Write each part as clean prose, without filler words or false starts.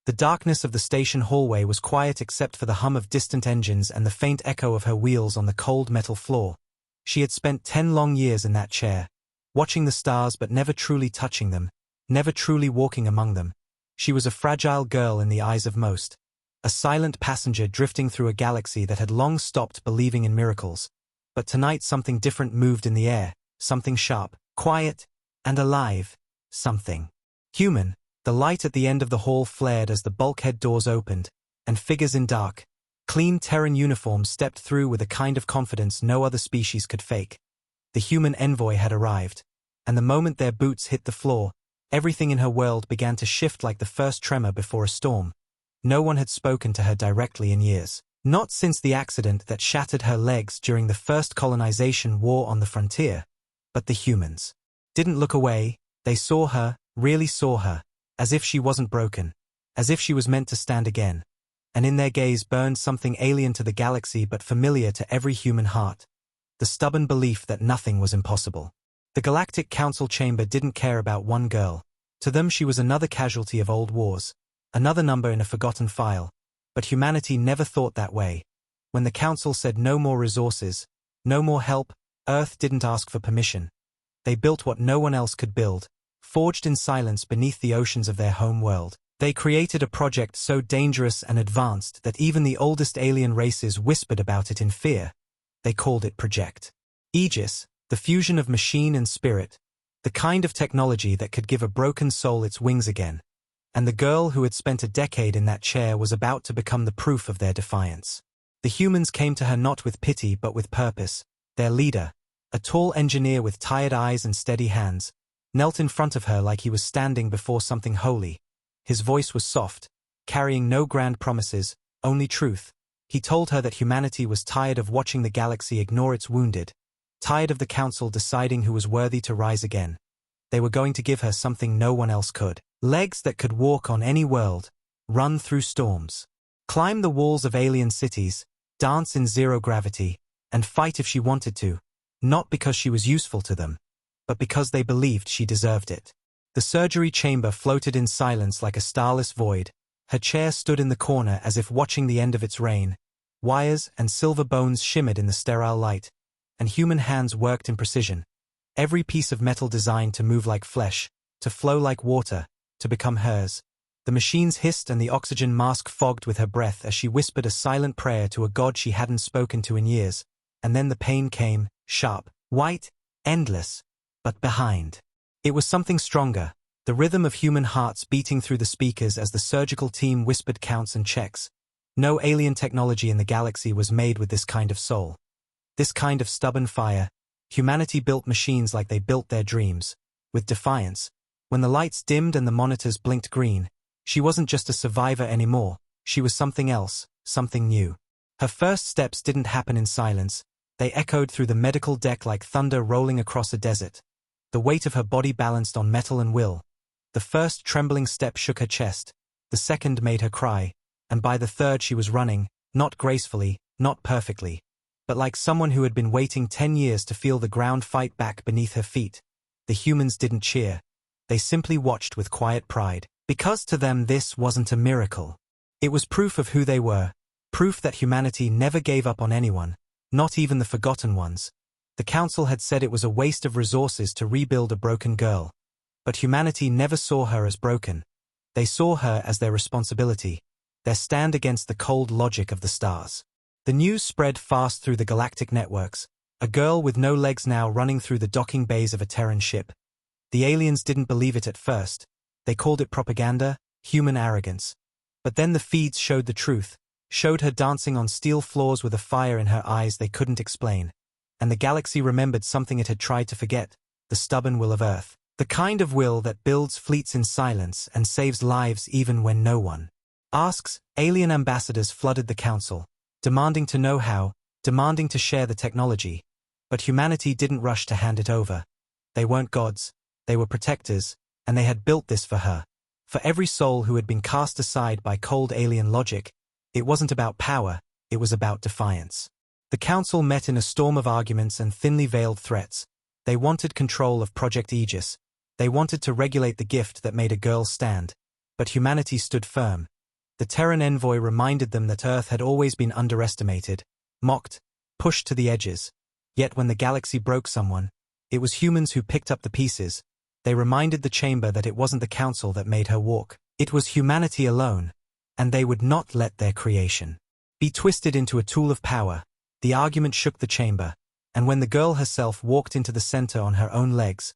The darkness of the station hallway was quiet except for the hum of distant engines and the faint echo of her wheels on the cold metal floor. She had spent 10 long years in that chair, watching the stars but never truly touching them, never truly walking among them. She was a fragile girl in the eyes of most, a silent passenger drifting through a galaxy that had long stopped believing in miracles. But tonight something different moved in the air, something sharp, quiet, and alive, something human. The light at the end of the hall flared as the bulkhead doors opened, and figures in dark, clean Terran uniforms stepped through with a kind of confidence no other species could fake. The human envoy had arrived, and the moment their boots hit the floor, everything in her world began to shift like the first tremor before a storm. No one had spoken to her directly in years. Not since the accident that shattered her legs during the first colonization war on the frontier. But the humans didn't look away. They saw her, really saw her, as if she wasn't broken, as if she was meant to stand again. And in their gaze burned something alien to the galaxy but familiar to every human heart. The stubborn belief that nothing was impossible. The Galactic Council chamber didn't care about one girl. To them she was another casualty of old wars, another number in a forgotten file. But humanity never thought that way. When the Council said no more resources, no more help, Earth didn't ask for permission. They built what no one else could build, forged in silence beneath the oceans of their home world. They created a project so dangerous and advanced that even the oldest alien races whispered about it in fear. They called it Project Aegis, the fusion of machine and spirit, the kind of technology that could give a broken soul its wings again. And the girl who had spent a decade in that chair was about to become the proof of their defiance. The humans came to her not with pity but with purpose. Their leader, a tall engineer with tired eyes and steady hands, knelt in front of her like he was standing before something holy. His voice was soft, carrying no grand promises, only truth. He told her that humanity was tired of watching the galaxy ignore its wounded, tired of the Council deciding who was worthy to rise again. They were going to give her something no one else could. Legs that could walk on any world, run through storms, climb the walls of alien cities, dance in zero gravity, and fight if she wanted to, not because she was useful to them, but because they believed she deserved it. The surgery chamber floated in silence like a starless void. Her chair stood in the corner as if watching the end of its reign. Wires and silver bones shimmered in the sterile light, and human hands worked in precision. Every piece of metal designed to move like flesh, to flow like water, to become hers. The machines hissed and the oxygen mask fogged with her breath as she whispered a silent prayer to a god she hadn't spoken to in years. And then the pain came, sharp, white, endless. But behind it was something stronger, the rhythm of human hearts beating through the speakers as the surgical team whispered counts and checks. No alien technology in the galaxy was made with this kind of soul. This kind of stubborn fire. Humanity built machines like they built their dreams, with defiance. When the lights dimmed and the monitors blinked green, she wasn't just a survivor anymore, she was something else, something new. Her first steps didn't happen in silence, they echoed through the medical deck like thunder rolling across a desert. The weight of her body balanced on metal and will. The first trembling step shook her chest, the second made her cry, and by the third she was running, not gracefully, not perfectly, but like someone who had been waiting 10 years to feel the ground fight back beneath her feet. The humans didn't cheer. They simply watched with quiet pride, because to them this wasn't a miracle. It was proof of who they were, proof that humanity never gave up on anyone, not even the forgotten ones. The Council had said it was a waste of resources to rebuild a broken girl. But humanity never saw her as broken. They saw her as their responsibility, their stand against the cold logic of the stars. The news spread fast through the galactic networks, a girl with no legs now running through the docking bays of a Terran ship. The aliens didn't believe it at first. They called it propaganda, human arrogance. But then the feeds showed the truth, showed her dancing on steel floors with a fire in her eyes they couldn't explain. And the galaxy remembered something it had tried to forget, the stubborn will of Earth. The kind of will that builds fleets in silence and saves lives even when no one asks. Alien ambassadors flooded the Council, demanding to know how, demanding to share the technology. But humanity didn't rush to hand it over. They weren't gods, they were protectors, and they had built this for her. For every soul who had been cast aside by cold alien logic. It wasn't about power, it was about defiance. The Council met in a storm of arguments and thinly veiled threats. They wanted control of Project Aegis. They wanted to regulate the gift that made a girl stand. But humanity stood firm. The Terran envoy reminded them that Earth had always been underestimated, mocked, pushed to the edges. Yet when the galaxy broke someone, it was humans who picked up the pieces. They reminded the chamber that it wasn't the council that made her walk. It was humanity alone, and they would not let their creation be twisted into a tool of power. The argument shook the chamber, and when the girl herself walked into the center on her own legs,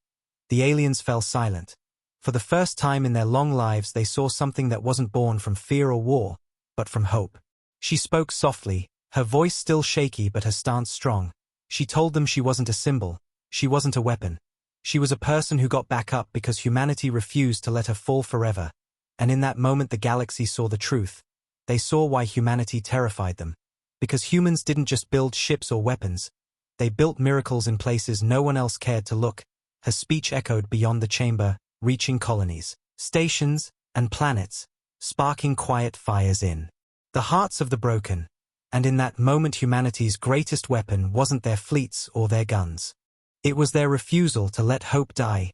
the aliens fell silent. For the first time in their long lives they saw something that wasn't born from fear or war, but from hope. She spoke softly, her voice still shaky but her stance strong. She told them she wasn't a symbol, she wasn't a weapon. She was a person who got back up because humanity refused to let her fall forever. And in that moment the galaxy saw the truth. They saw why humanity terrified them. Because humans didn't just build ships or weapons. They built miracles in places no one else cared to look. Her speech echoed beyond the chamber, reaching colonies, stations, and planets, sparking quiet fires in the hearts of the broken. And in that moment humanity's greatest weapon wasn't their fleets or their guns. It was their refusal to let hope die,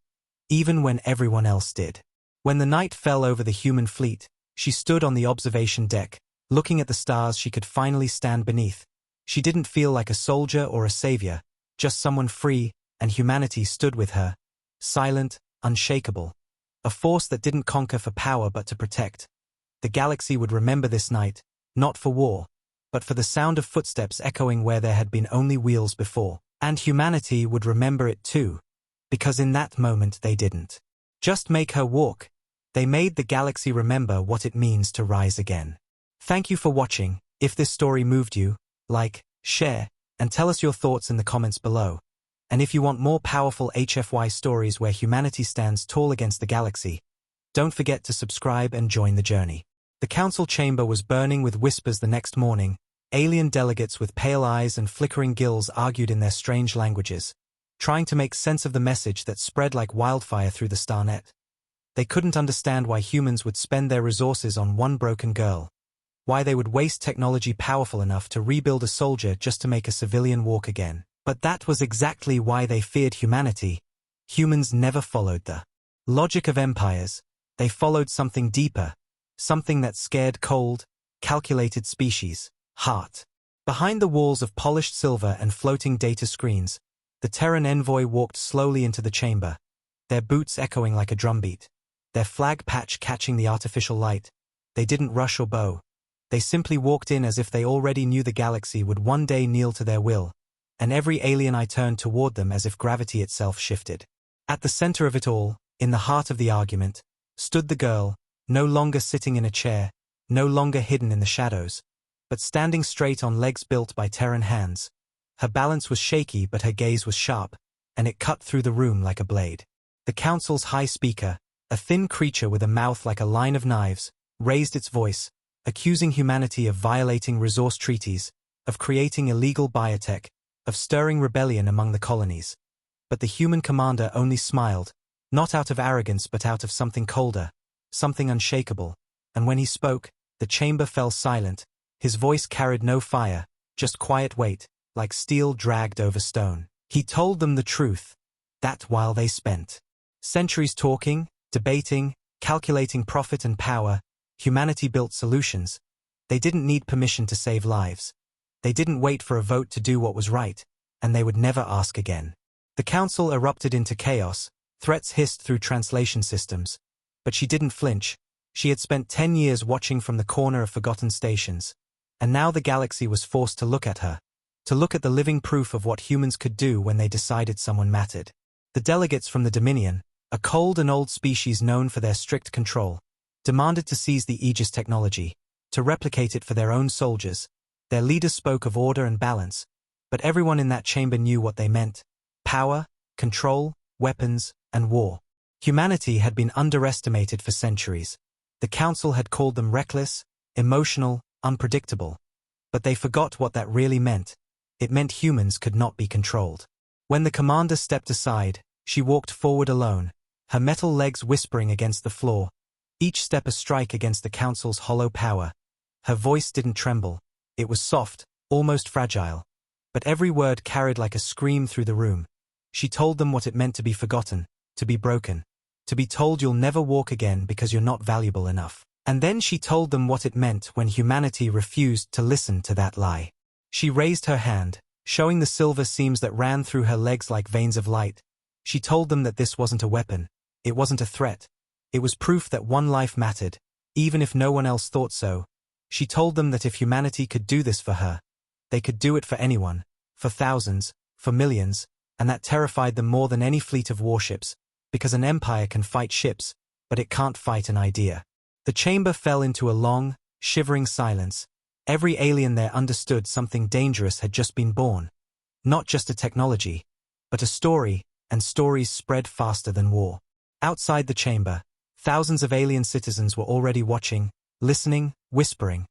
even when everyone else did. When the night fell over the human fleet, she stood on the observation deck, looking at the stars she could finally stand beneath. She didn't feel like a soldier or a savior, just someone free, and humanity stood with her, silent, unshakable. A force that didn't conquer for power but to protect. The galaxy would remember this night, not for war, but for the sound of footsteps echoing where there had been only wheels before. And humanity would remember it too, because in that moment they didn't just make her walk, they made the galaxy remember what it means to rise again. Thank you for watching. If this story moved you, like, share, and tell us your thoughts in the comments below. And if you want more powerful HFY stories where humanity stands tall against the galaxy, don't forget to subscribe and join the journey. The council chamber was burning with whispers the next morning. Alien delegates with pale eyes and flickering gills argued in their strange languages, trying to make sense of the message that spread like wildfire through the starnet. They couldn't understand why humans would spend their resources on one broken girl, why they would waste technology powerful enough to rebuild a soldier just to make a civilian walk again. But that was exactly why they feared humanity. Humans never followed the logic of empires. They followed something deeper, something that scared cold, calculated species. Heart. Behind the walls of polished silver and floating data screens, the Terran envoy walked slowly into the chamber, their boots echoing like a drumbeat, their flag patch catching the artificial light. They didn't rush or bow. They simply walked in as if they already knew the galaxy would one day kneel to their will, and every alien eye turned toward them as if gravity itself shifted. At the center of it all, in the heart of the argument, stood the girl, no longer sitting in a chair, no longer hidden in the shadows, but standing straight on legs built by Terran hands. Her balance was shaky but her gaze was sharp, and it cut through the room like a blade. The council's high speaker, a thin creature with a mouth like a line of knives, raised its voice, accusing humanity of violating resource treaties, of creating illegal biotech, of stirring rebellion among the colonies. But the human commander only smiled, not out of arrogance but out of something colder, something unshakable, and when he spoke, the chamber fell silent. His voice carried no fire, just quiet weight, like steel dragged over stone. He told them the truth, that while they spent centuries talking, debating, calculating profit and power, humanity built solutions. They didn't need permission to save lives. They didn't wait for a vote to do what was right, and they would never ask again. The council erupted into chaos, threats hissed through translation systems. But she didn't flinch. She had spent 10 years watching from the corner of forgotten stations. And now the galaxy was forced to look at her, to look at the living proof of what humans could do when they decided someone mattered. The delegates from the Dominion, a cold and old species known for their strict control, demanded to seize the Aegis technology, to replicate it for their own soldiers. Their leaders spoke of order and balance, but everyone in that chamber knew what they meant: power, control, weapons, and war. Humanity had been underestimated for centuries. The council had called them reckless, emotional, unpredictable. But they forgot what that really meant. It meant humans could not be controlled. When the commander stepped aside, she walked forward alone, her metal legs whispering against the floor, each step a strike against the council's hollow power. Her voice didn't tremble. It was soft, almost fragile. But every word carried like a scream through the room. She told them what it meant to be forgotten, to be broken, to be told you'll never walk again because you're not valuable enough. And then she told them what it meant when humanity refused to listen to that lie. She raised her hand, showing the silver seams that ran through her legs like veins of light. She told them that this wasn't a weapon, it wasn't a threat. It was proof that one life mattered, even if no one else thought so. She told them that if humanity could do this for her, they could do it for anyone, for thousands, for millions, and that terrified them more than any fleet of warships, because an empire can fight ships, but it can't fight an idea. The chamber fell into a long, shivering silence. Every alien there understood something dangerous had just been born. Not just a technology, but a story, and stories spread faster than war. Outside the chamber, thousands of alien citizens were already watching, listening, whispering,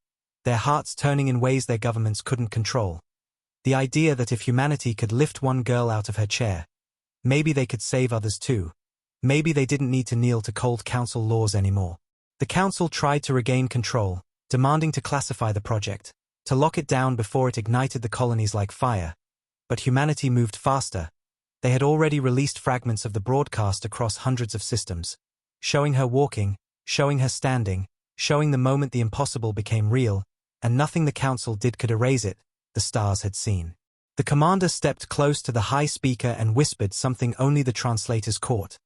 their hearts turning in ways their governments couldn't control. The idea that if humanity could lift one girl out of her chair, maybe they could save others too. Maybe they didn't need to kneel to cold council laws anymore. The council tried to regain control, demanding to classify the project, to lock it down before it ignited the colonies like fire. But humanity moved faster. They had already released fragments of the broadcast across hundreds of systems, showing her walking, showing her standing, showing the moment the impossible became real, and nothing the council did could erase it, the stars had seen. The commander stepped close to the high speaker and whispered something only the translators caught.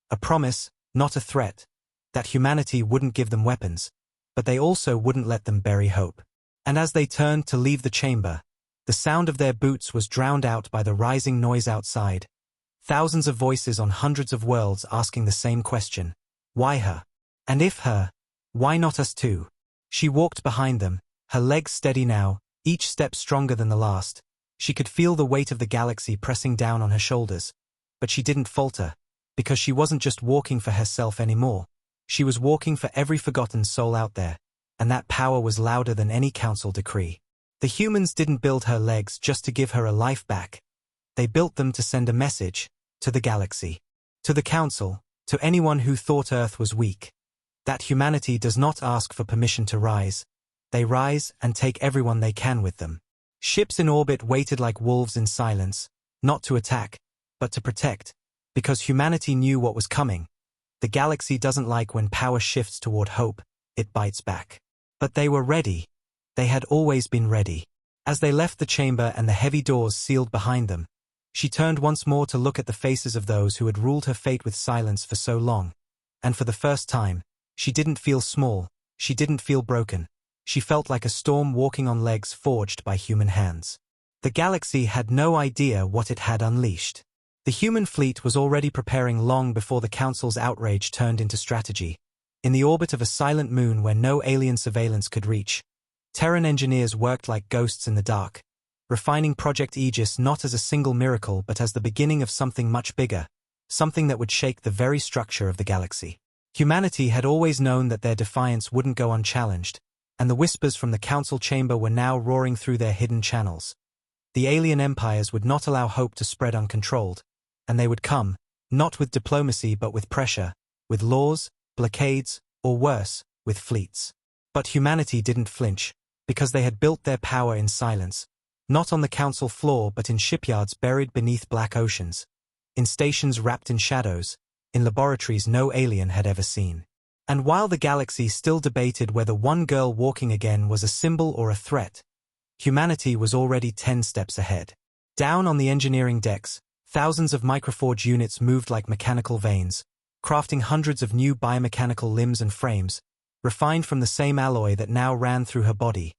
A promise, not a threat, that humanity wouldn't give them weapons, but they also wouldn't let them bury hope. And as they turned to leave the chamber, the sound of their boots was drowned out by the rising noise outside. Thousands of voices on hundreds of worlds asking the same question. Why her? And if her, why not us too? She walked behind them, her legs steady now, each step stronger than the last. She could feel the weight of the galaxy pressing down on her shoulders. But she didn't falter, because she wasn't just walking for herself anymore. She was walking for every forgotten soul out there, and that power was louder than any council decree. The humans didn't build her legs just to give her a life back. They built them to send a message, to the galaxy, to the council, to anyone who thought Earth was weak. That humanity does not ask for permission to rise. They rise and take everyone they can with them. Ships in orbit waited like wolves in silence, not to attack, but to protect, because humanity knew what was coming. The galaxy doesn't like when power shifts toward hope, it bites back. But they were ready. They had always been ready. As they left the chamber and the heavy doors sealed behind them, she turned once more to look at the faces of those who had ruled her fate with silence for so long. And for the first time, she didn't feel small, she didn't feel broken. She felt like a storm walking on legs forged by human hands. The galaxy had no idea what it had unleashed. The human fleet was already preparing long before the Council's outrage turned into strategy. In the orbit of a silent moon where no alien surveillance could reach, Terran engineers worked like ghosts in the dark, refining Project Aegis not as a single miracle but as the beginning of something much bigger, something that would shake the very structure of the galaxy. Humanity had always known that their defiance wouldn't go unchallenged, and the whispers from the Council chamber were now roaring through their hidden channels. The alien empires would not allow hope to spread uncontrolled, and they would come, not with diplomacy but with pressure, with laws, blockades, or worse, with fleets. But humanity didn't flinch, because they had built their power in silence, not on the Council floor but in shipyards buried beneath black oceans, in stations wrapped in shadows, in laboratories no alien had ever seen. And while the galaxy still debated whether one girl walking again was a symbol or a threat, humanity was already 10 steps ahead. Down on the engineering decks, thousands of microforge units moved like mechanical veins, crafting hundreds of new biomechanical limbs and frames, refined from the same alloy that now ran through her body.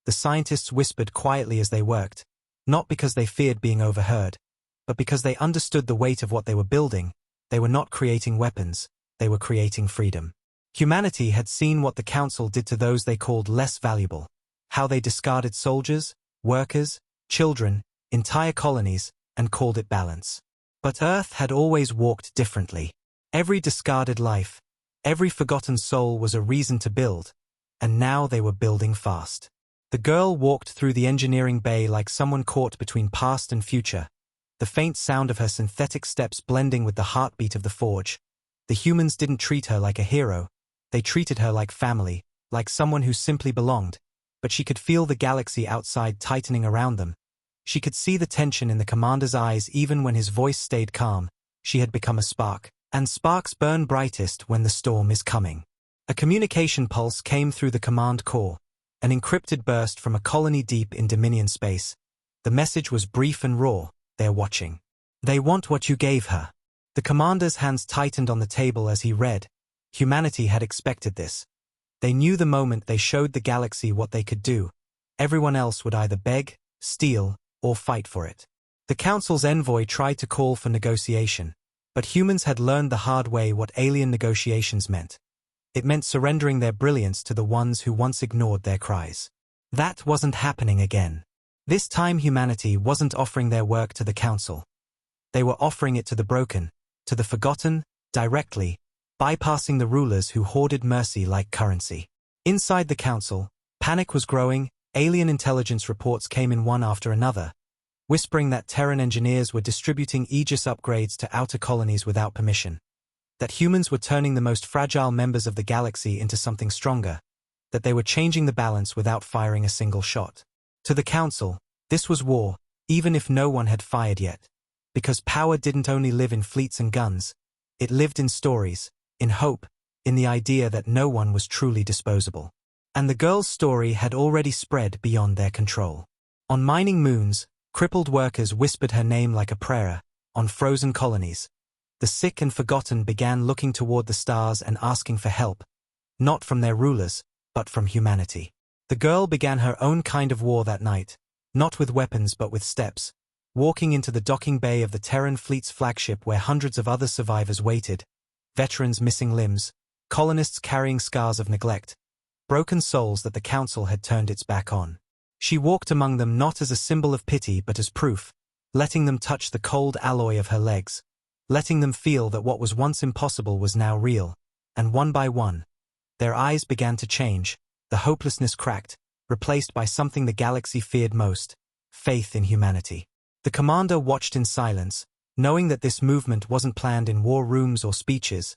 The scientists whispered quietly as they worked, not because they feared being overheard, but because they understood the weight of what they were building. They were not creating weapons, they were creating freedom. Humanity had seen what the Council did to those they called less valuable, how they discarded soldiers, workers, children, entire colonies, and called it balance. But Earth had always walked differently. Every discarded life, every forgotten soul was a reason to build, and now they were building fast. The girl walked through the engineering bay like someone caught between past and future, the faint sound of her synthetic steps blending with the heartbeat of the forge. The humans didn't treat her like a hero, they treated her like family, like someone who simply belonged, but she could feel the galaxy outside tightening around them. She could see the tension in the commander's eyes even when his voice stayed calm. She had become a spark, and sparks burn brightest when the storm is coming. A communication pulse came through the command core, an encrypted burst from a colony deep in Dominion space. The message was brief and raw: "They're watching. They want what you gave her." The commander's hands tightened on the table as he read. Humanity had expected this. They knew the moment they showed the galaxy what they could do, everyone else would either beg, steal, or fight for it. The Council's envoy tried to call for negotiation, but humans had learned the hard way what alien negotiations meant. It meant surrendering their brilliance to the ones who once ignored their cries. That wasn't happening again. This time humanity wasn't offering their work to the Council. They were offering it to the broken, to the forgotten, directly, bypassing the rulers who hoarded mercy like currency. Inside the Council, panic was growing. Alien intelligence reports came in one after another, whispering that Terran engineers were distributing Aegis upgrades to outer colonies without permission, that humans were turning the most fragile members of the galaxy into something stronger, that they were changing the balance without firing a single shot. To the Council, this was war, even if no one had fired yet, because power didn't only live in fleets and guns, it lived in stories, in hope, in the idea that no one was truly disposable. And the girl's story had already spread beyond their control. On mining moons, crippled workers whispered her name like a prayer. On frozen colonies, the sick and forgotten began looking toward the stars and asking for help, not from their rulers, but from humanity. The girl began her own kind of war that night, not with weapons but with steps, walking into the docking bay of the Terran fleet's flagship where hundreds of other survivors waited, veterans missing limbs, colonists carrying scars of neglect, broken souls that the Council had turned its back on. She walked among them not as a symbol of pity but as proof, letting them touch the cold alloy of her legs, letting them feel that what was once impossible was now real, and one by one, their eyes began to change, the hopelessness cracked, replaced by something the galaxy feared most: faith in humanity. The commander watched in silence, knowing that this movement wasn't planned in war rooms or speeches.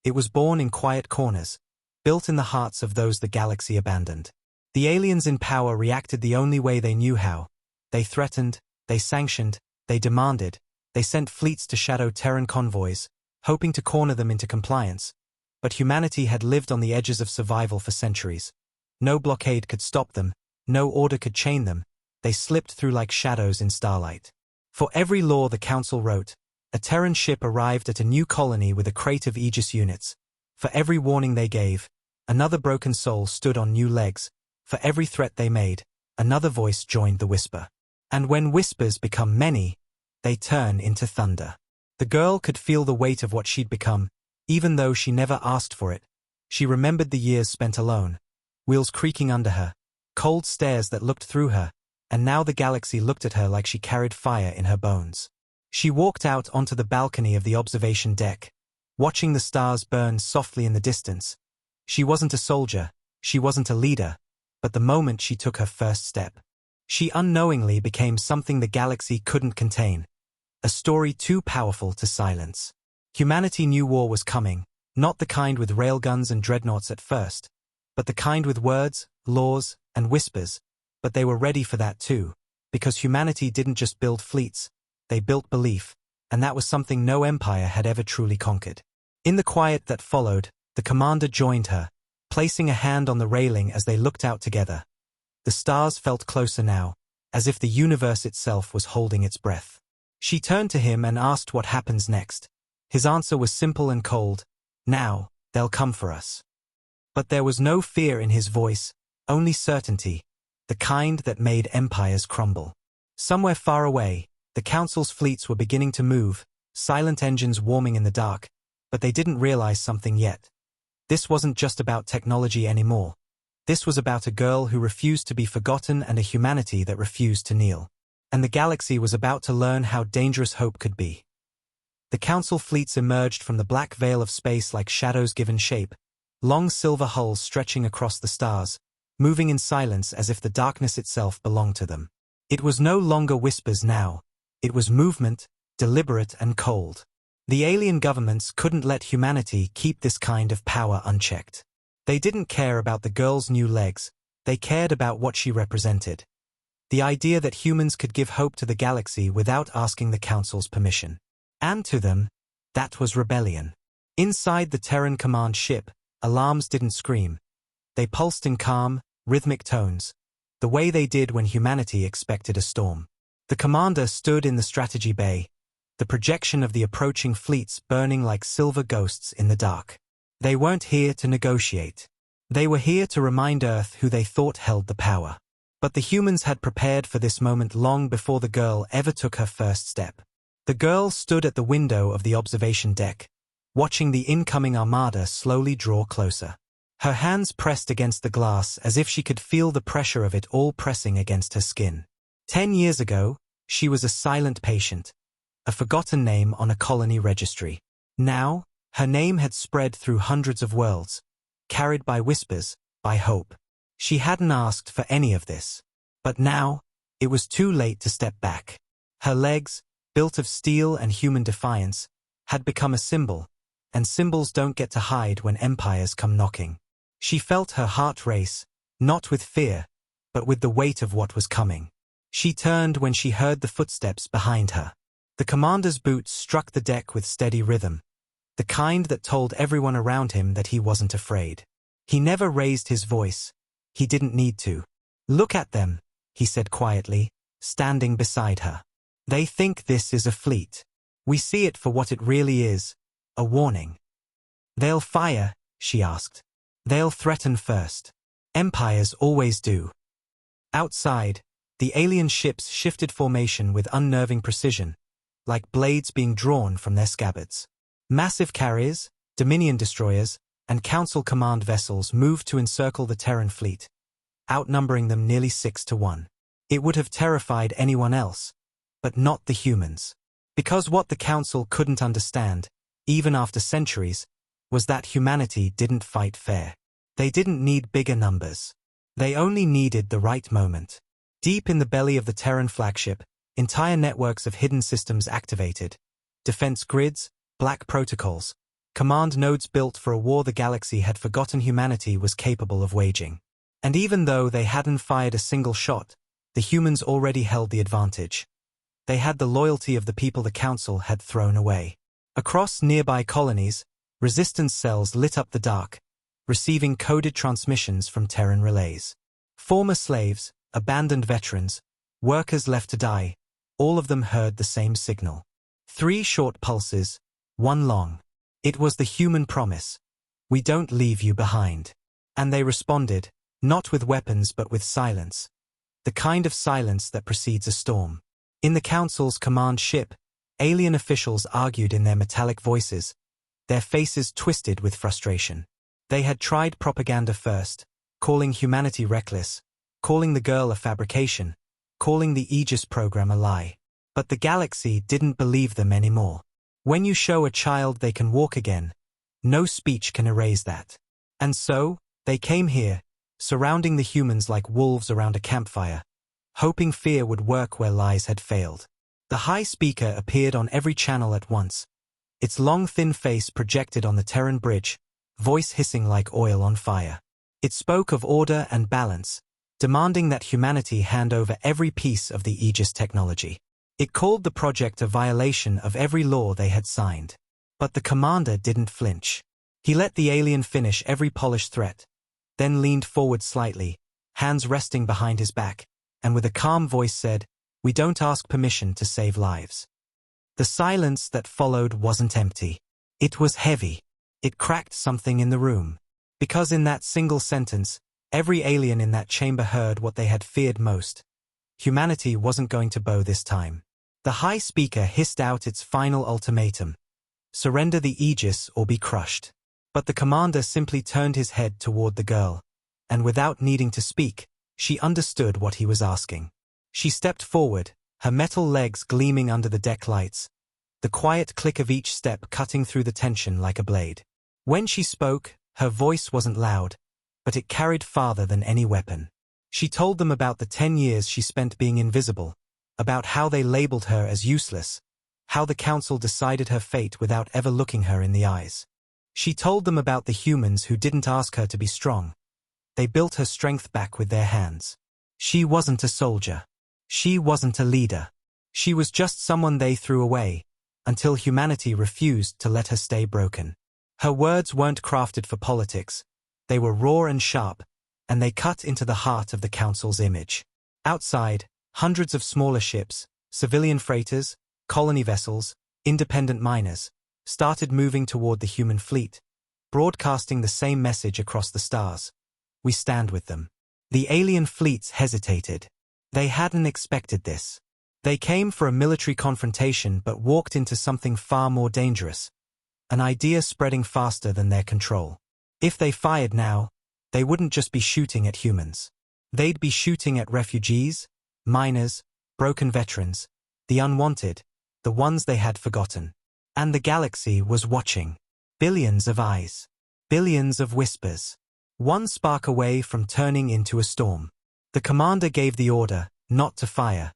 It was born in quiet corners, built in the hearts of those the galaxy abandoned. The aliens in power reacted the only way they knew how. They threatened, they sanctioned, they demanded, they sent fleets to shadow Terran convoys, hoping to corner them into compliance. But humanity had lived on the edges of survival for centuries. No blockade could stop them, no order could chain them. They slipped through like shadows in starlight. For every law the Council wrote, a Terran ship arrived at a new colony with a crate of Aegis units. For every warning they gave, another broken soul stood on new legs. For every threat they made, another voice joined the whisper. And when whispers become many, they turn into thunder. The girl could feel the weight of what she'd become, even though she never asked for it. She remembered the years spent alone, wheels creaking under her, cold stares that looked through her, and now the galaxy looked at her like she carried fire in her bones. She walked out onto the balcony of the observation deck, watching the stars burn softly in the distance. She wasn't a soldier, she wasn't a leader, but the moment she took her first step, she unknowingly became something the galaxy couldn't contain, a story too powerful to silence. Humanity knew war was coming, not the kind with railguns and dreadnoughts at first, but the kind with words, laws, and whispers. But they were ready for that too, because humanity didn't just build fleets, they built belief, and that was something no empire had ever truly conquered. In the quiet that followed, the commander joined her, placing a hand on the railing as they looked out together. The stars felt closer now, as if the universe itself was holding its breath. She turned to him and asked what happens next. His answer was simple and cold: "Now, they'll come for us." But there was no fear in his voice, only certainty, the kind that made empires crumble. Somewhere far away, the Council's fleets were beginning to move, silent engines warming in the dark, but they didn't realize something yet. This wasn't just about technology anymore. This was about a girl who refused to be forgotten and a humanity that refused to kneel. And the galaxy was about to learn how dangerous hope could be. The Council fleets emerged from the black veil of space like shadows given shape, long silver hulls stretching across the stars, moving in silence as if the darkness itself belonged to them. It was no longer whispers now. It was movement, deliberate and cold. The alien governments couldn't let humanity keep this kind of power unchecked. They didn't care about the girl's new legs, they cared about what she represented. The idea that humans could give hope to the galaxy without asking the Council's permission. And to them, that was rebellion. Inside the Terran command ship, Alarms didn't scream. They pulsed in calm, rhythmic tones, the way they did when humanity expected a storm. The commander stood in the strategy bay, the projection of the approaching fleets burning like silver ghosts in the dark. They weren't here to negotiate. They were here to remind Earth who they thought held the power. But the humans had prepared for this moment long before the girl ever took her first step. The girl stood at the window of the observation deck, watching the incoming armada slowly draw closer. Her hands pressed against the glass as if she could feel the pressure of it all pressing against her skin. 10 years ago, she was a silent patient, a forgotten name on a colony registry. Now, her name had spread through hundreds of worlds, carried by whispers, by hope. She hadn't asked for any of this. But now, it was too late to step back. Her legs, built of steel and human defiance, had become a symbol, and symbols don't get to hide when empires come knocking. She felt her heart race, not with fear, but with the weight of what was coming. She turned when she heard the footsteps behind her. The commander's boots struck the deck with steady rhythm, the kind that told everyone around him that he wasn't afraid. He never raised his voice. He didn't need to. "Look at them," he said quietly, standing beside her. "They think this is a fleet. We see it for what it really is, a warning." "They'll fire?" she asked. "They'll threaten first. Empires always do." Outside, the alien ships shifted formation with unnerving precision, like blades being drawn from their scabbards. Massive carriers, Dominion destroyers, and Council command vessels moved to encircle the Terran fleet, outnumbering them nearly 6-1. It would have terrified anyone else, but not the humans. Because what the Council couldn't understand, even after centuries, was that humanity didn't fight fair. They didn't need bigger numbers. They only needed the right moment. Deep in the belly of the Terran flagship, entire networks of hidden systems activated. Defense grids, black protocols, command nodes built for a war the galaxy had forgotten humanity was capable of waging. And even though they hadn't fired a single shot, the humans already held the advantage. They had the loyalty of the people the Council had thrown away. Across nearby colonies, resistance cells lit up the dark, receiving coded transmissions from Terran relays. Former slaves, abandoned veterans, workers left to die, all of them heard the same signal. 3 short pulses, 1 long. It was the human promise. "We don't leave you behind." And they responded, not with weapons but with silence. The kind of silence that precedes a storm. In the Council's command ship, alien officials argued in their metallic voices, their faces twisted with frustration. They had tried propaganda first, calling humanity reckless, calling the girl a fabrication, calling the Aegis program a lie. But the galaxy didn't believe them anymore. When you show a child they can walk again, no speech can erase that. And so, they came here, surrounding the humans like wolves around a campfire, hoping fear would work where lies had failed. The high speaker appeared on every channel at once, its long thin face projected on the Terran bridge, voice hissing like oil on fire. It spoke of order and balance, demanding that humanity hand over every piece of the Aegis technology. It called the project a violation of every law they had signed. But the commander didn't flinch. He let the alien finish every polished threat, then leaned forward slightly, hands resting behind his back, and with a calm voice said, "We don't ask permission to save lives." The silence that followed wasn't empty. It was heavy. It cracked something in the room. Because in that single sentence, every alien in that chamber heard what they had feared most. Humanity wasn't going to bow this time. The high speaker hissed out its final ultimatum. Surrender the Aegis or be crushed. But the commander simply turned his head toward the girl, and without needing to speak, she understood what he was asking. She stepped forward, her metal legs gleaming under the deck lights, the quiet click of each step cutting through the tension like a blade. When she spoke, her voice wasn't loud, but it carried farther than any weapon. She told them about the 10 years she spent being invisible, about how they labeled her as useless, how the Council decided her fate without ever looking her in the eyes. She told them about the humans who didn't ask her to be strong. They built her strength back with their hands. She wasn't a soldier. She wasn't a leader. She was just someone they threw away, until humanity refused to let her stay broken. Her words weren't crafted for politics. They were raw and sharp, and they cut into the heart of the Council's image. Outside, hundreds of smaller ships, civilian freighters, colony vessels, independent miners, started moving toward the human fleet, broadcasting the same message across the stars. We stand with them. The alien fleets hesitated. They hadn't expected this. They came for a military confrontation but walked into something far more dangerous, an idea spreading faster than their control. If they fired now, they wouldn't just be shooting at humans. They'd be shooting at refugees, miners, broken veterans, the unwanted, the ones they had forgotten. And the galaxy was watching. Billions of eyes. Billions of whispers. One spark away from turning into a storm. The commander gave the order, not to fire,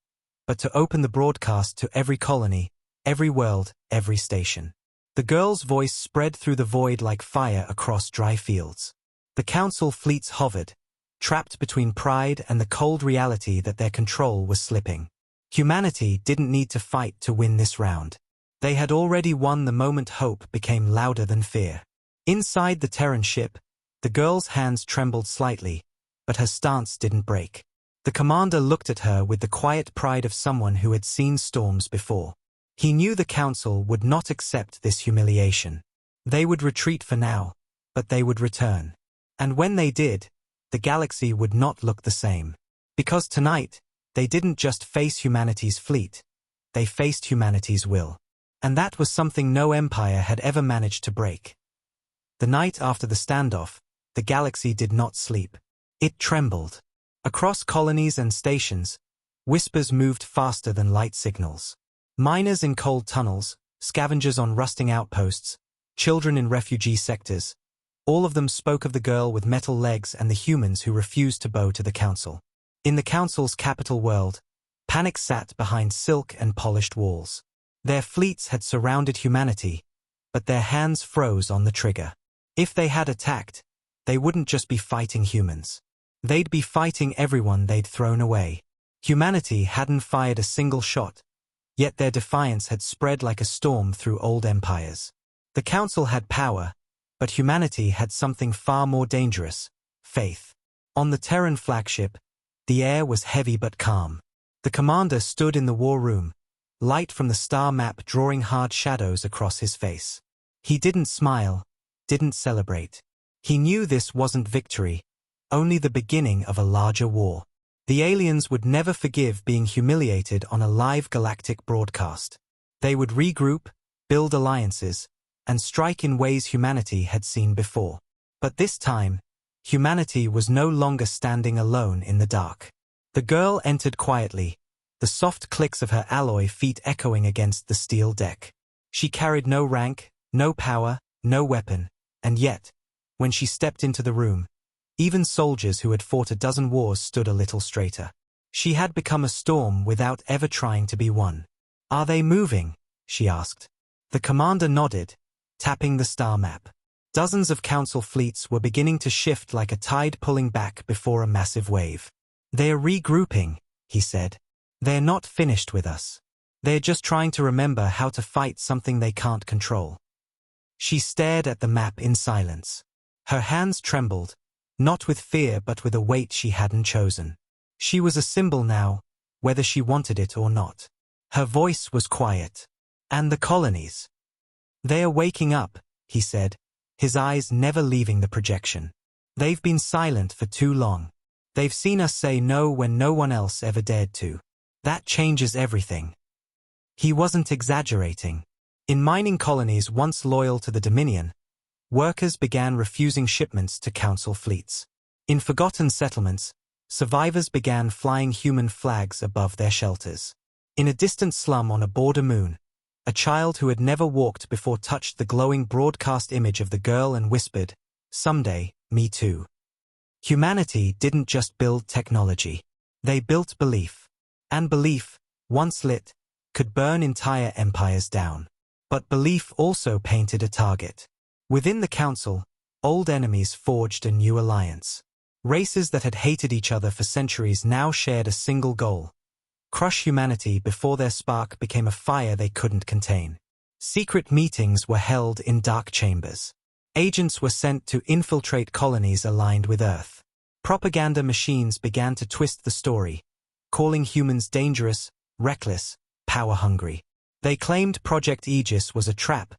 but to open the broadcast to every colony, every world, every station. The girl's voice spread through the void like fire across dry fields. The Council fleets hovered, trapped between pride and the cold reality that their control was slipping. Humanity didn't need to fight to win this round. They had already won the moment hope became louder than fear. Inside the Terran ship, the girl's hands trembled slightly, but her stance didn't break. The commander looked at her with the quiet pride of someone who had seen storms before. He knew the Council would not accept this humiliation. They would retreat for now, but they would return. And when they did, the galaxy would not look the same. Because tonight, they didn't just face humanity's fleet, they faced humanity's will. And that was something no empire had ever managed to break. The night after the standoff, the galaxy did not sleep. It trembled. Across colonies and stations, whispers moved faster than light signals. Miners in cold tunnels, scavengers on rusting outposts, children in refugee sectors, all of them spoke of the girl with metal legs and the humans who refused to bow to the Council. In the Council's capital world, panic sat behind silk and polished walls. Their fleets had surrounded humanity, but their hands froze on the trigger. If they had attacked, they wouldn't just be fighting humans. They'd be fighting everyone they'd thrown away. Humanity hadn't fired a single shot, yet their defiance had spread like a storm through old empires. The Council had power, but humanity had something far more dangerous: faith. On the Terran flagship, the air was heavy but calm. The commander stood in the war room, light from the star map drawing hard shadows across his face. He didn't smile, didn't celebrate. He knew this wasn't victory, only the beginning of a larger war. The aliens would never forgive being humiliated on a live galactic broadcast. They would regroup, build alliances, and strike in ways humanity had seen before. But this time, humanity was no longer standing alone in the dark. The girl entered quietly, the soft clicks of her alloy feet echoing against the steel deck. She carried no rank, no power, no weapon, and yet, when she stepped into the room, even soldiers who had fought a dozen wars stood a little straighter. She had become a storm without ever trying to be one. "Are they moving?" she asked. The commander nodded, tapping the star map. Dozens of Council fleets were beginning to shift like a tide pulling back before a massive wave. "They're regrouping," he said. "They're not finished with us. They're just trying to remember how to fight something they can't control." She stared at the map in silence. Her hands trembled, not with fear but with a weight she hadn't chosen. She was a symbol now, whether she wanted it or not. Her voice was quiet. "And the colonies? They are waking up," he said, his eyes never leaving the projection. "They've been silent for too long. They've seen us say no when no one else ever dared to. That changes everything." He wasn't exaggerating. In mining colonies once loyal to the Dominion, workers began refusing shipments to Council fleets. In forgotten settlements, survivors began flying human flags above their shelters. In a distant slum on a border moon, a child who had never walked before touched the glowing broadcast image of the girl and whispered, "Someday, me too." Humanity didn't just build technology. They built belief. And belief, once lit, could burn entire empires down. But belief also painted a target. Within the Council, old enemies forged a new alliance. Races that had hated each other for centuries now shared a single goal: crush humanity before their spark became a fire they couldn't contain. Secret meetings were held in dark chambers. Agents were sent to infiltrate colonies aligned with Earth. Propaganda machines began to twist the story, calling humans dangerous, reckless, power-hungry. They claimed Project Aegis was a trap,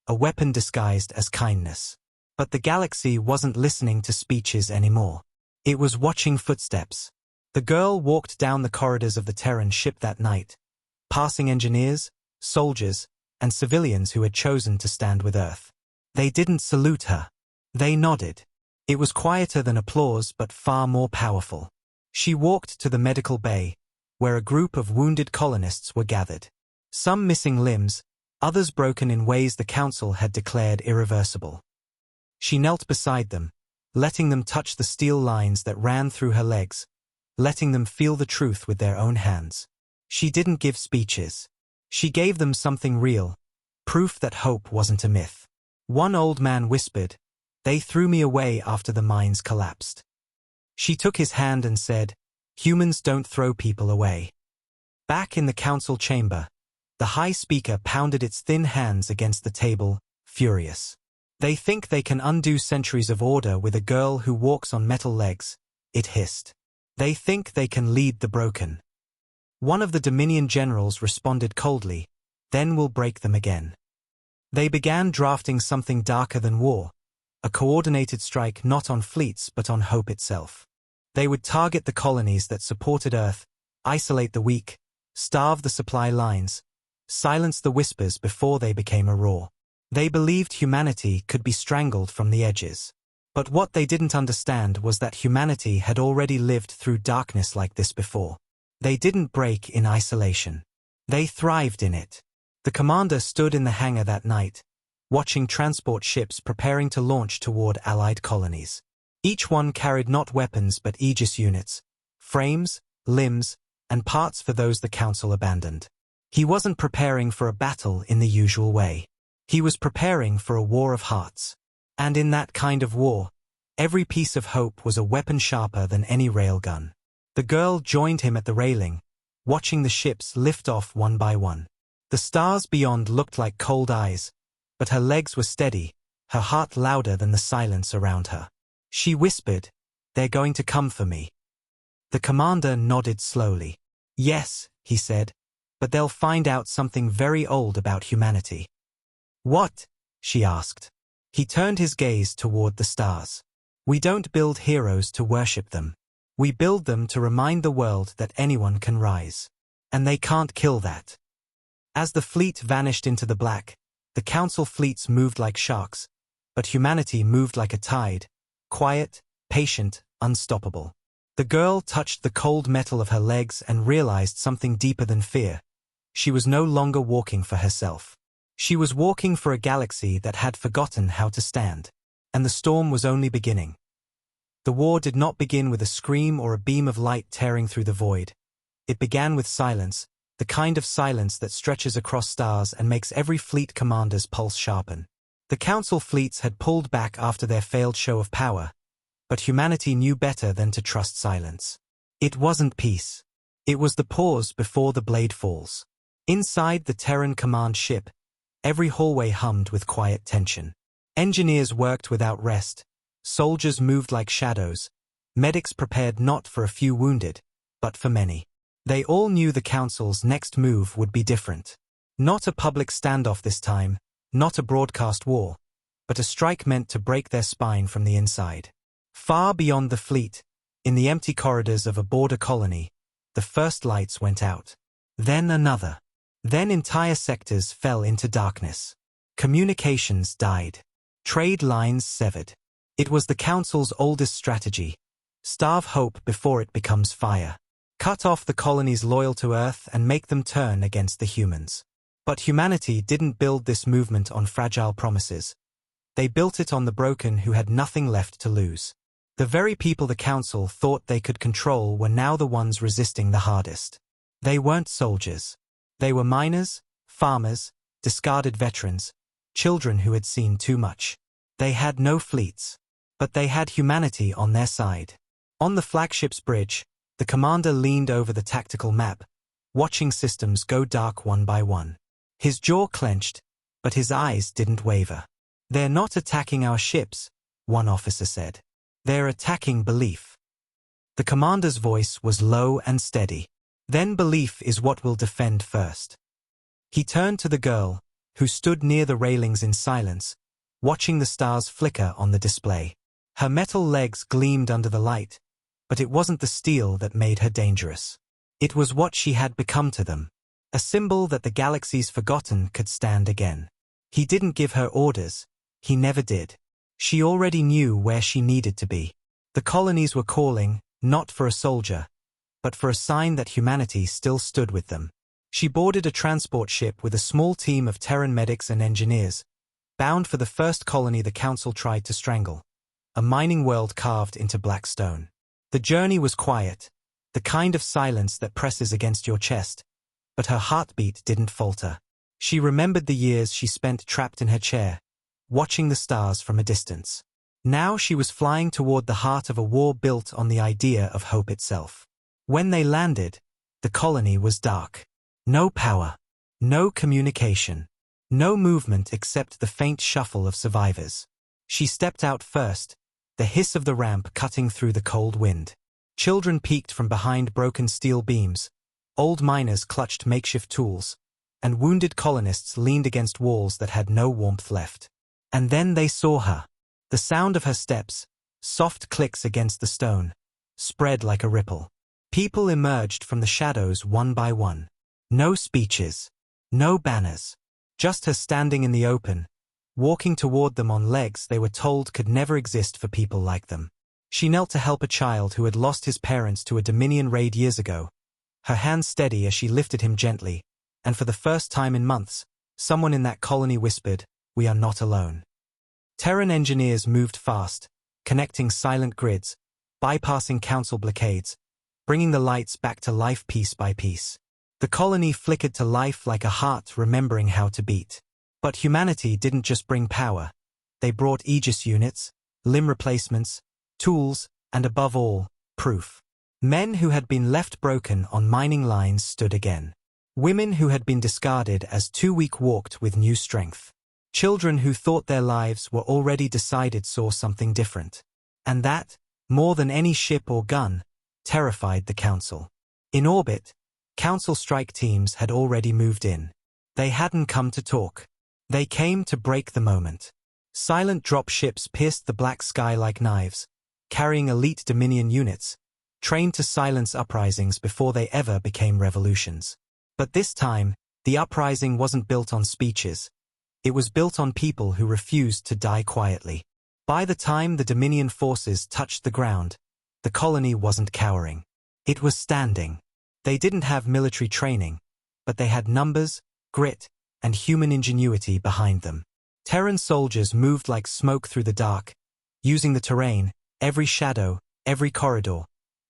a weapon disguised as kindness. But the galaxy wasn't listening to speeches anymore. It was watching footsteps. The girl walked down the corridors of the Terran ship that night, passing engineers, soldiers, and civilians who had chosen to stand with Earth. They didn't salute her. They nodded. It was quieter than applause but far more powerful. She walked to the medical bay, where a group of wounded colonists were gathered. Some missing limbs, others broken in ways the Council had declared irreversible. She knelt beside them, letting them touch the steel lines that ran through her legs, letting them feel the truth with their own hands. She didn't give speeches. She gave them something real, proof that hope wasn't a myth. One old man whispered, "They threw me away after the mines collapsed." She took his hand and said, "Humans don't throw people away." Back in the council chamber, the High Speaker pounded its thin hands against the table, furious. "They think they can undo centuries of order with a girl who walks on metal legs," it hissed. "They think they can lead the broken." One of the Dominion generals responded coldly, "Then we'll break them again." They began drafting something darker than war, a coordinated strike not on fleets but on hope itself. They would target the colonies that supported Earth, isolate the weak, starve the supply lines, silence the whispers before they became a roar. They believed humanity could be strangled from the edges. But what they didn't understand was that humanity had already lived through darkness like this before. They didn't break in isolation. They thrived in it. The commander stood in the hangar that night, watching transport ships preparing to launch toward Allied colonies. Each one carried not weapons but Aegis units, frames, limbs, and parts for those the Council abandoned. He wasn't preparing for a battle in the usual way. He was preparing for a war of hearts. And in that kind of war, every piece of hope was a weapon sharper than any railgun. The girl joined him at the railing, watching the ships lift off one by one. The stars beyond looked like cold eyes, but her legs were steady, her heart louder than the silence around her. She whispered, "They're going to come for me." The commander nodded slowly. "Yes," he said, "but they'll find out something very old about humanity." "What?" she asked. He turned his gaze toward the stars. "We don't build heroes to worship them. We build them to remind the world that anyone can rise. And they can't kill that." As the fleet vanished into the black, the Council fleets moved like sharks, but humanity moved like a tide, quiet, patient, unstoppable. The girl touched the cold metal of her legs and realized something deeper than fear. She was no longer walking for herself. She was walking for a galaxy that had forgotten how to stand. And the storm was only beginning. The war did not begin with a scream or a beam of light tearing through the void. It began with silence, the kind of silence that stretches across stars and makes every fleet commander's pulse sharpen. The Council fleets had pulled back after their failed show of power, but humanity knew better than to trust silence. It wasn't peace. It was the pause before the blade falls. Inside the Terran command ship, every hallway hummed with quiet tension. Engineers worked without rest, soldiers moved like shadows, medics prepared not for a few wounded, but for many. They all knew the Council's next move would be different. Not a public standoff this time, not a broadcast war, but a strike meant to break their spine from the inside. Far beyond the fleet, in the empty corridors of a border colony, the first lights went out. Then another. Then entire sectors fell into darkness. Communications died. Trade lines severed. It was the Council's oldest strategy. Starve hope before it becomes fire. Cut off the colonies loyal to Earth and make them turn against the humans. But humanity didn't build this movement on fragile promises. They built it on the broken who had nothing left to lose. The very people the Council thought they could control were now the ones resisting the hardest. They weren't soldiers. They were miners, farmers, discarded veterans, children who had seen too much. They had no fleets, but they had humanity on their side. On the flagship's bridge, the commander leaned over the tactical map, watching systems go dark one by one. His jaw clenched, but his eyes didn't waver. "They're not attacking our ships," one officer said. "They're attacking belief." The commander's voice was low and steady. "Then belief is what we'll defend first." He turned to the girl, who stood near the railings in silence, watching the stars flicker on the display. Her metal legs gleamed under the light, but it wasn't the steel that made her dangerous. It was what she had become to them, a symbol that the galaxy's forgotten could stand again. He didn't give her orders. He never did. She already knew where she needed to be. The colonies were calling, not for a soldier, but for a sign that humanity still stood with them. She boarded a transport ship with a small team of Terran medics and engineers, bound for the first colony the Council tried to strangle, a mining world carved into black stone. The journey was quiet, the kind of silence that presses against your chest, but her heartbeat didn't falter. She remembered the years she spent trapped in her chair, watching the stars from a distance. Now she was flying toward the heart of a war built on the idea of hope itself. When they landed, the colony was dark. No power, no communication, no movement except the faint shuffle of survivors. She stepped out first, the hiss of the ramp cutting through the cold wind. Children peeked from behind broken steel beams, old miners clutched makeshift tools, and wounded colonists leaned against walls that had no warmth left. And then they saw her. The sound of her steps, soft clicks against the stone, spread like a ripple. People emerged from the shadows one by one. No speeches, no banners, just her standing in the open, walking toward them on legs they were told could never exist for people like them. She knelt to help a child who had lost his parents to a Dominion raid years ago, her hand steady as she lifted him gently, and for the first time in months, someone in that colony whispered, "We are not alone." Terran engineers moved fast, connecting silent grids, bypassing council blockades, bringing the lights back to life piece by piece. The colony flickered to life like a heart remembering how to beat. But humanity didn't just bring power. They brought Aegis units, limb replacements, tools, and above all, proof. Men who had been left broken on mining lines stood again. Women who had been discarded as too weak walked with new strength. Children who thought their lives were already decided saw something different. And that, more than any ship or gun, terrified the Council. In orbit, Council strike teams had already moved in. They hadn't come to talk. They came to break the moment. Silent drop ships pierced the black sky like knives, carrying elite Dominion units, trained to silence uprisings before they ever became revolutions. But this time, the uprising wasn't built on speeches. It was built on people who refused to die quietly. By the time the Dominion forces touched the ground, the colony wasn't cowering. It was standing. They didn't have military training, but they had numbers, grit, and human ingenuity behind them. Terran soldiers moved like smoke through the dark, using the terrain, every shadow, every corridor,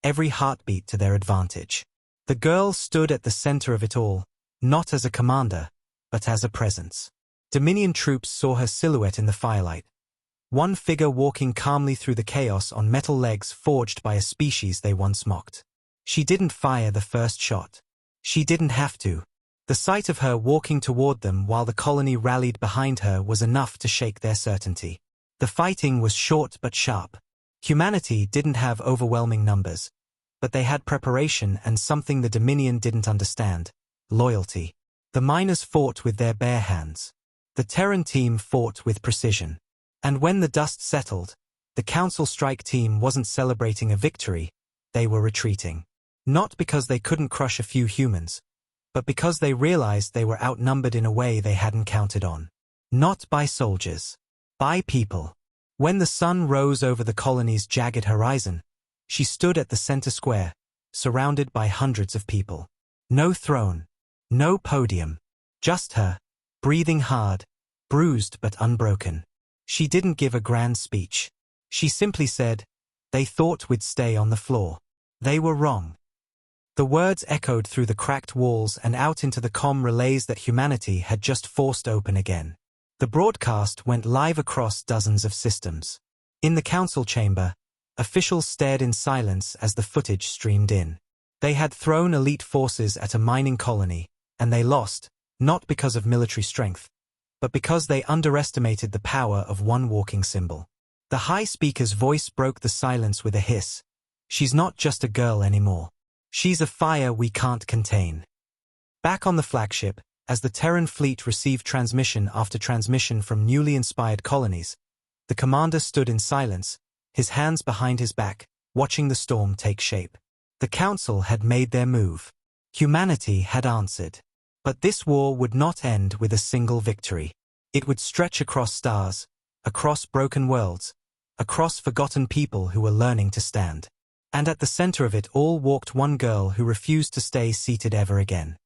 every heartbeat to their advantage. The girl stood at the center of it all, not as a commander, but as a presence. Dominion troops saw her silhouette in the firelight, one figure walking calmly through the chaos on metal legs forged by a species they once mocked. She didn't fire the first shot. She didn't have to. The sight of her walking toward them while the colony rallied behind her was enough to shake their certainty. The fighting was short but sharp. Humanity didn't have overwhelming numbers, but they had preparation and something the Dominion didn't understand: loyalty. The miners fought with their bare hands. The Terran team fought with precision. And when the dust settled, the Council strike team wasn't celebrating a victory, they were retreating. Not because they couldn't crush a few humans, but because they realized they were outnumbered in a way they hadn't counted on. Not by soldiers. By people. When the sun rose over the colony's jagged horizon, she stood at the center square, surrounded by hundreds of people. No throne. No podium. Just her, breathing hard, bruised but unbroken. She didn't give a grand speech. She simply said, "They thought we'd stay on the floor. They were wrong." The words echoed through the cracked walls and out into the comm relays that humanity had just forced open again. The broadcast went live across dozens of systems. In the council chamber, officials stared in silence as the footage streamed in. They had thrown elite forces at a mining colony, and they lost, not because of military strength, but because they underestimated the power of one walking symbol. The high speaker's voice broke the silence with a hiss. She's not just a girl anymore. She's a fire we can't contain. Back on the flagship, as the Terran fleet received transmission after transmission from newly inspired colonies, the commander stood in silence, his hands behind his back, watching the storm take shape. The Council had made their move. Humanity had answered. But this war would not end with a single victory. It would stretch across stars, across broken worlds, across forgotten people who were learning to stand. And at the center of it all walked one girl who refused to stay seated ever again.